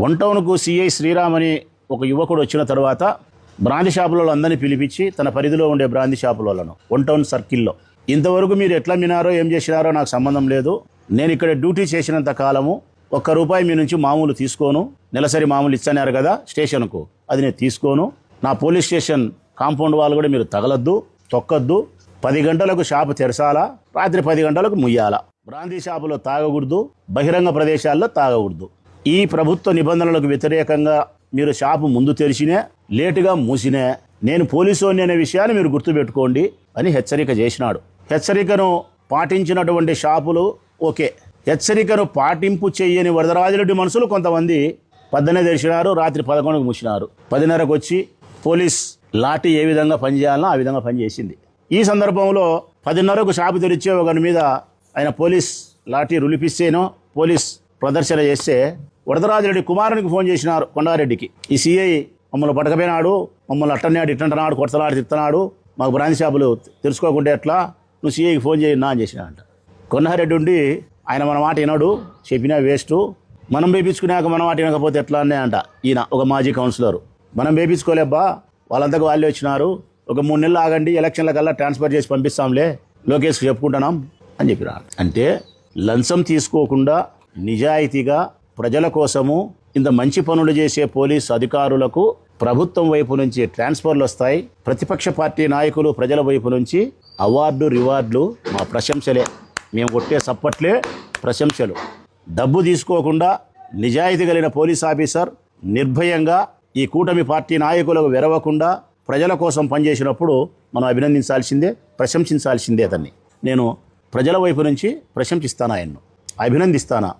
One టౌన్కు CI Sriram అని ఒక యువకుడు వచ్చిన తర్వాత బ్రాందీ షాపులలో అందరినీ పిలిపించి తన పరిధిలో ఉండే బ్రాందీ షాపులను వన్ టౌన్ సర్కిల్లో ఇంతవరకు మీరు ఎట్లా మినారో ఏం చేసినారో నాకు సంబంధం లేదు, నేను ఇక్కడ డ్యూటీ చేసినంత కాలము ₹1 మీ నుంచి మామూలు తీసుకోను, నెలసరి మామూలు ఇచ్చన్నారు కదా స్టేషన్కు, అది నేను తీసుకోను, నా పోలీస్ స్టేషన్ కాంపౌండ్ వాళ్ళు కూడా మీరు తగలద్దు తొక్కద్దు, 10 గంటలకు షాపు తెరచాలా, రాత్రి 10 గంటలకు ముయ్యాలా, బ్రాందీ షాపులో తాగకూడదు, బహిరంగ ప్రదేశాల్లో తాగకూడదు. ఈ ప్రభుత్వ నిబంధనలకు వ్యతిరేకంగా మీరు షాపు ముందు తెరిచినే లేటుగా మూసినే నేను పోలీసోని అనే విషయాన్ని మీరు గుర్తుపెట్టుకోండి అని హెచ్చరిక చేసినాడు. హెచ్చరికను పాటించినటువంటి షాపులు ఓకే, హెచ్చరికను పాటింపు చేయని వరదరాజురెడ్డి మనుషులు కొంతమంది 10 తెరిచినారు, రాత్రి 11కు మూసినారు. 10:30కు వచ్చి పోలీస్ లాఠీ ఏ విధంగా పనిచేయాలనో ఆ విధంగా పనిచేసింది. ఈ సందర్భంలో 10:30కు షాపు తెరిచే ఒకరి మీద ఆయన పోలీస్ లాఠీ రులిపిస్తేనో పోలీస్ ప్రదర్శన చేస్తే వరదరాజురెడ్డి కుమారునికి ఫోన్ చేసినారు కొండారెడ్డికి, ఈ సిఐ మమ్మల్ని పట్టకపోయినాడు, మమ్మల్ని అట్టన్నాడు ఇట్టంటున్నాడు, కొడతలాడు తిడుతున్నాడు, మాకు బ్రాందీ షాపులు తెలుసుకోకుంటే ఎట్లా, నువ్వు సిఐకి ఫోన్ చేయన్నా అని చేసినాడంట. కొండారెడ్డి ఉండి ఆయన మన మాట వినడు, చెప్పినా వేస్టు, మనం వేయించుకున్నాక మన మాట వినకపోతే ఎట్లా అనే అంట. ఈయన ఒక మాజీ కౌన్సిలరు, మనం వేయించుకోలేబ్బా, వాళ్ళంతకు వాళ్ళే వచ్చినారు, ఒక 3 నెలలు ఆగండి, ఎలక్షన్ల కల్లా ట్రాన్స్ఫర్ చేసి పంపిస్తాంలే, లోకేష్కి చెప్పుకుంటున్నాం అని చెప్పినాడు. అంటే లంచం తీసుకోకుండా నిజాయితీగా ప్రజల కోసము ఇంత మంచి పనులు చేసే పోలీసు అధికారులకు ప్రభుత్వం వైపు నుంచి ట్రాన్స్ఫర్లు వస్తాయి, ప్రతిపక్ష పార్టీ నాయకులు ప్రజల వైపు నుంచి అవార్డు రివార్డులు మా ప్రశంసలే, మేము కొట్టే సప్పట్లే ప్రశంసలు. డబ్బు తీసుకోకుండా నిజాయితీ కలిగిన పోలీస్ ఆఫీసర్ నిర్భయంగా ఈ కూటమి పార్టీ నాయకులకు వెరవకుండా ప్రజల కోసం పనిచేసినప్పుడు మనం అభినందించాల్సిందే, ప్రశంసించాల్సిందే. అతన్ని నేను ప్రజల వైపు నుంచి ప్రశంసిస్తాను, ఆయన్ను అభినందిస్తాను.